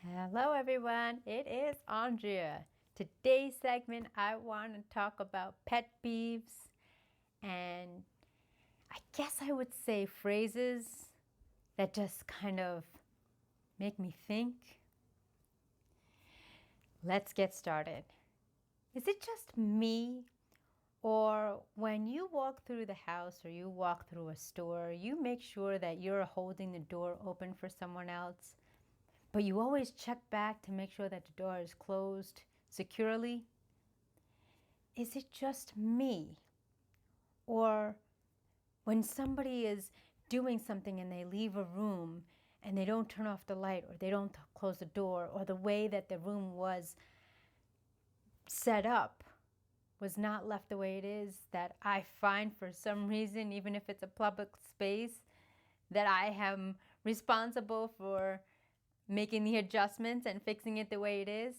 Hello everyone, it is Andrea. Today's segment I want to talk about pet peeves and I guess I would say phrases that just kind of make me think. Let's get started. Is it just me, or when you walk through the house or you walk through a store, you make sure that you're holding the door open for someone else? But you always check back to make sure that the door is closed securely? Is it just me? Or when somebody is doing something and they leave a room and they don't turn off the light or they don't close the door, or the way that the room was set up was not left the way it is, that I find for some reason, even if it's a public space, that I am responsible for making the adjustments and fixing it the way it is?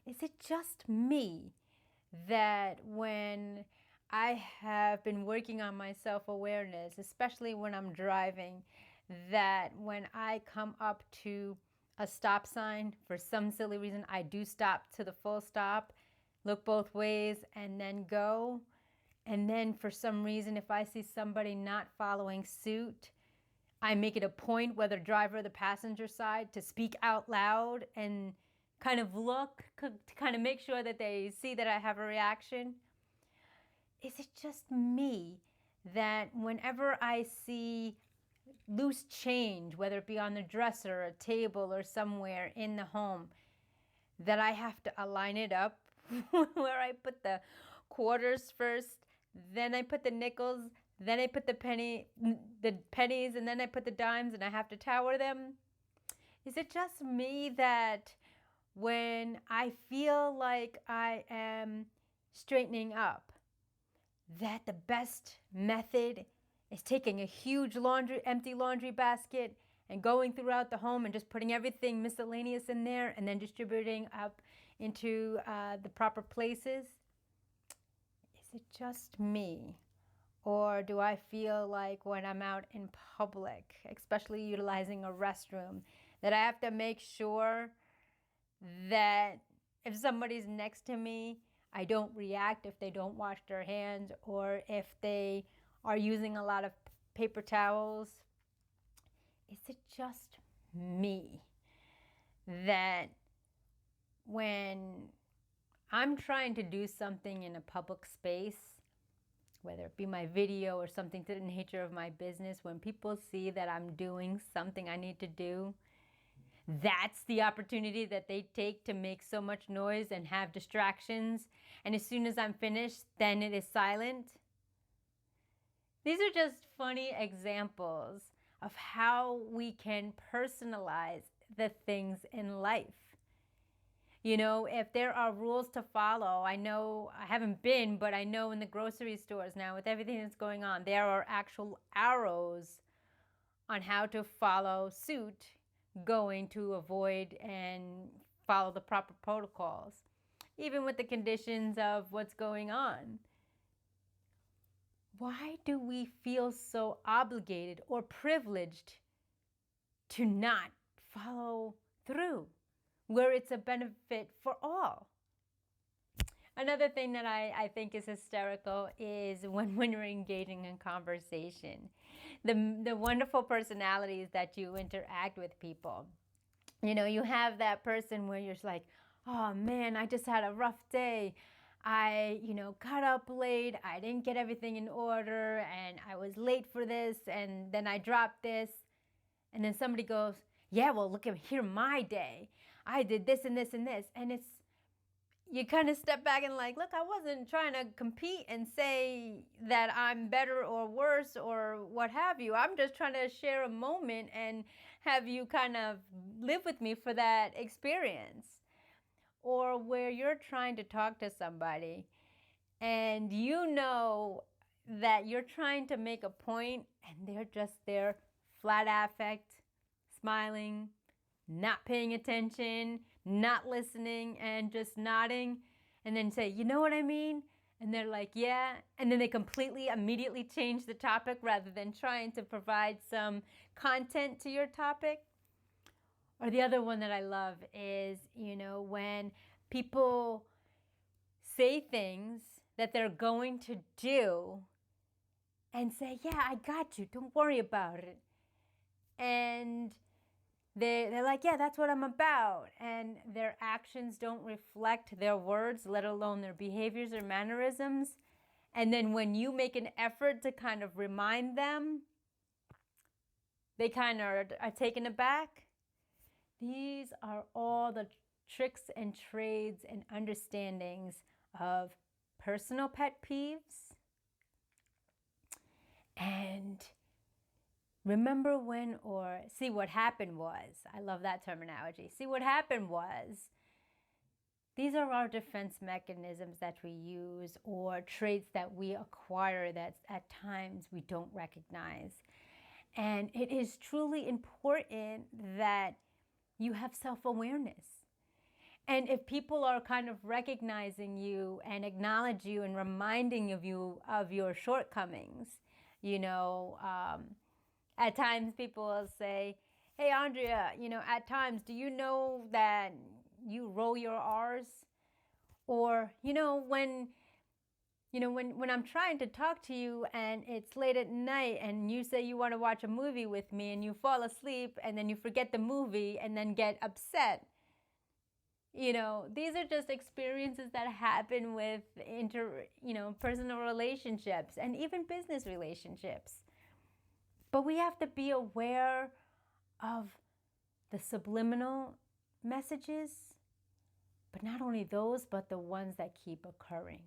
Is it just me that when I have been working on my self-awareness, especially when I'm driving, that when I come up to a stop sign, for some silly reason, I do stop to the full stop, look both ways, and then go. And then for some reason, if I see somebody not following suit, I make it a point, whether driver or the passenger side, to speak out loud and kind of look to kind of make sure that they see that I have a reaction. Is it just me that whenever I see loose change, whether it be on the dresser, a table, or somewhere in the home, that I have to align it up where I put the quarters first, then I put the nickels, then I put the pennies, and then I put the dimes, and I have to tower them? Is it just me that when I feel like I am straightening up, that the best method is taking a huge empty laundry basket and going throughout the home and just putting everything miscellaneous in there and then distributing up into the proper places? Is it just me? Or do I feel like when I'm out in public, especially utilizing a restroom, that I have to make sure that if somebody's next to me, I don't react if they don't wash their hands or if they are using a lot of paper towels? Is it just me that when I'm trying to do something in a public space, whether it be my video or something to the nature of my business, when people see that I'm doing something I need to do, that's the opportunity that they take to make so much noise and have distractions. And as soon as I'm finished, then it is silent? These are just funny examples of how we can personalize the things in life. You know, if there are rules to follow, I know, I haven't been, but I know in the grocery stores now, with everything that's going on, there are actual arrows on how to follow suit, going to avoid and follow the proper protocols, even with the conditions of what's going on. Why do we feel so obligated or privileged to not follow through where it's a benefit for all? Another thing that I think is hysterical is when you're engaging in conversation. The wonderful personalities that you interact with people. You know, you have that person where you're just like, oh man, I just had a rough day. I, got up late. I didn't get everything in order and I was late for this and then I dropped this. And then somebody goes, yeah, well, look at here, my day. I did this and this and this. And you kind of step back and like, look, I wasn't trying to compete and say that I'm better or worse or what have you. I'm just trying to share a moment and have you kind of live with me for that experience. Or where you're trying to talk to somebody and you know that you're trying to make a point and they're just there, flat affect, smiling, not paying attention, not listening, and just nodding, and then say, you know what I mean? And they're like, yeah. And then they completely, immediately change the topic rather than trying to provide some content to your topic. Or the other one that I love is, when people say things that they're going to do and say, yeah, I got you, don't worry about it. And they're like, yeah, that's what I'm about. And their actions don't reflect their words, let alone their behaviors or mannerisms. And then when you make an effort to kind of remind them, they kind of are taken aback. These are all the tricks and trades and understandings of personal pet peeves. And remember when, or see what happened was, I love that terminology. See what happened was, these are our defense mechanisms that we use, or traits that we acquire that at times we don't recognize. And it is truly important that you have self-awareness. And if people are kind of recognizing you and acknowledge you and reminding you of your shortcomings, at times people will say, hey, Andrea, at times, do you know that you roll your R's? Or, when I'm trying to talk to you and it's late at night and you say you want to watch a movie with me and you fall asleep and then you forget the movie and then get upset. These are just experiences that happen with personal relationships and even business relationships. But we have to be aware of the subliminal messages, but not only those, but the ones that keep occurring.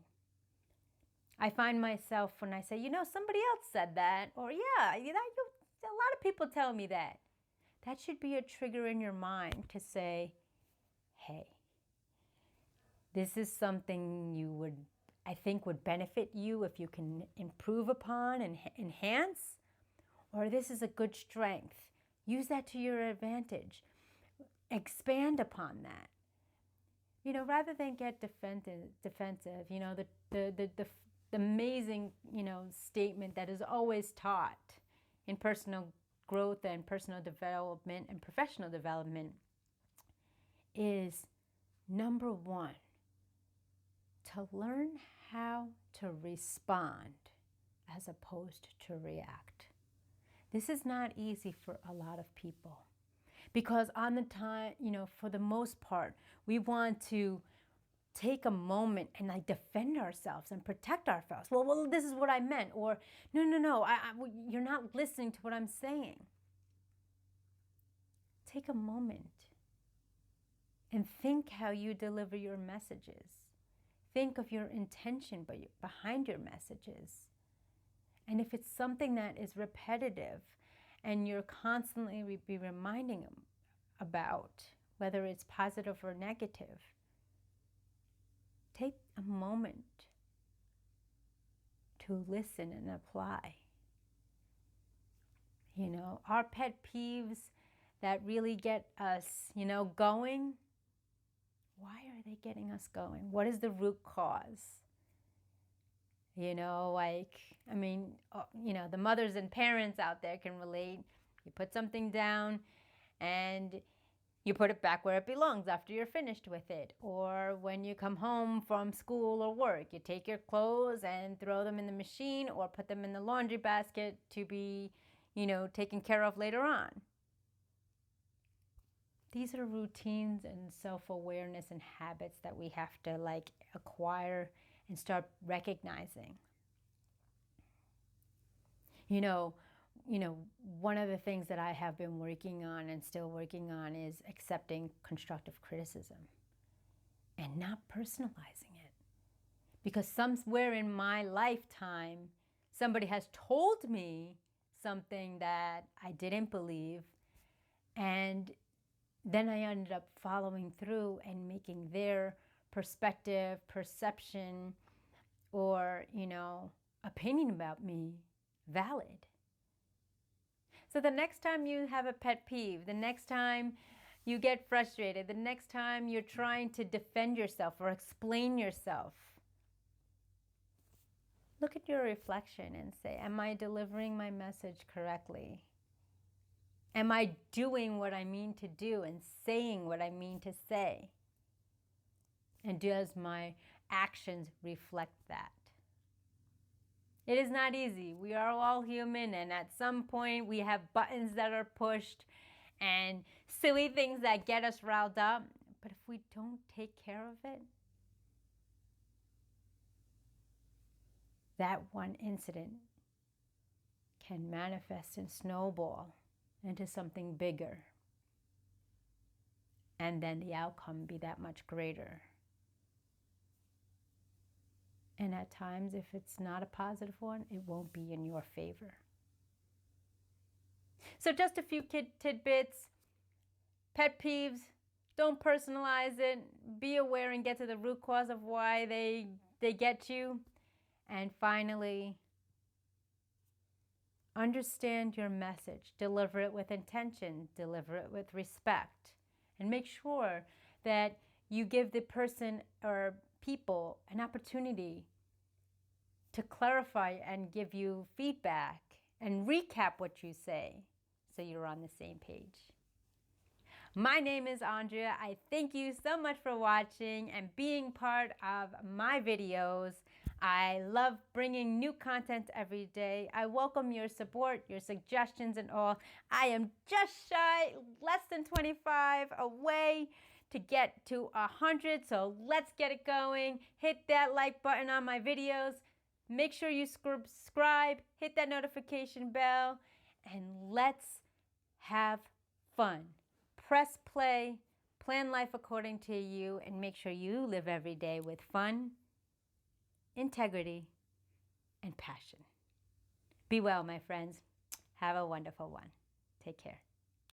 I find myself when I say, somebody else said that, or yeah, a lot of people tell me that. That should be a trigger in your mind to say, hey, this is something I think would benefit you if you can improve upon and enhance, or this is a good strength. Use that to your advantage. Expand upon that. Rather than get defensive. The amazing, statement that is always taught in personal growth and personal development and professional development is, number one, to learn how to respond as opposed to react. This is not easy for a lot of people because on the time, for the most part, we want to take a moment and defend ourselves and protect ourselves. Well, this is what I meant. Or no, you're not listening to what I'm saying. Take a moment and think how you deliver your messages. Think of your intention behind your messages. And if it's something that is repetitive and you're constantly be reminding them about, whether it's positive or negative, take a moment to listen and apply. Our pet peeves that really get us, going, why are they getting us going? What is the root cause? The mothers and parents out there can relate. You put something down and you put it back where it belongs after you're finished with it. Or when you come home from school or work, you take your clothes and throw them in the machine or put them in the laundry basket to be, taken care of later on. These are routines and self-awareness and habits that we have to acquire and start recognizing. One of the things that I have been working on and still working on is accepting constructive criticism and not personalizing it. Because somewhere in my lifetime, somebody has told me something that I didn't believe, and then I ended up following through and making their perspective, perception, or, opinion about me valid. So the next time you have a pet peeve, the next time you get frustrated, the next time you're trying to defend yourself or explain yourself, look at your reflection and say, am I delivering my message correctly? Am I doing what I mean to do and saying what I mean to say? And does my actions reflect that? It is not easy. We are all human, and at some point we have buttons that are pushed and silly things that get us riled up. But if we don't take care of it, that one incident can manifest and snowball into something bigger. And then the outcome be that much greater. And at times, if it's not a positive one, it won't be in your favor. So just a few tidbits. Pet peeves, don't personalize it. Be aware and get to the root cause of why they get you. And finally, understand your message. Deliver it with intention. Deliver it with respect. And make sure that you give the person or people an opportunity to clarify and give you feedback and recap what you say so you're on the same page. My name is Andrea. I thank you so much for watching and being part of my videos. I love bringing new content every day. I welcome your support, your suggestions and all. I am just shy, less than 25 away to get to 100, so let's get it going. Hit that like button on my videos. Make sure you subscribe, hit that notification bell, and let's have fun. Press play, plan life according to you, and make sure you live every day with fun, integrity, and passion. Be well, my friends. Have a wonderful one. Take care.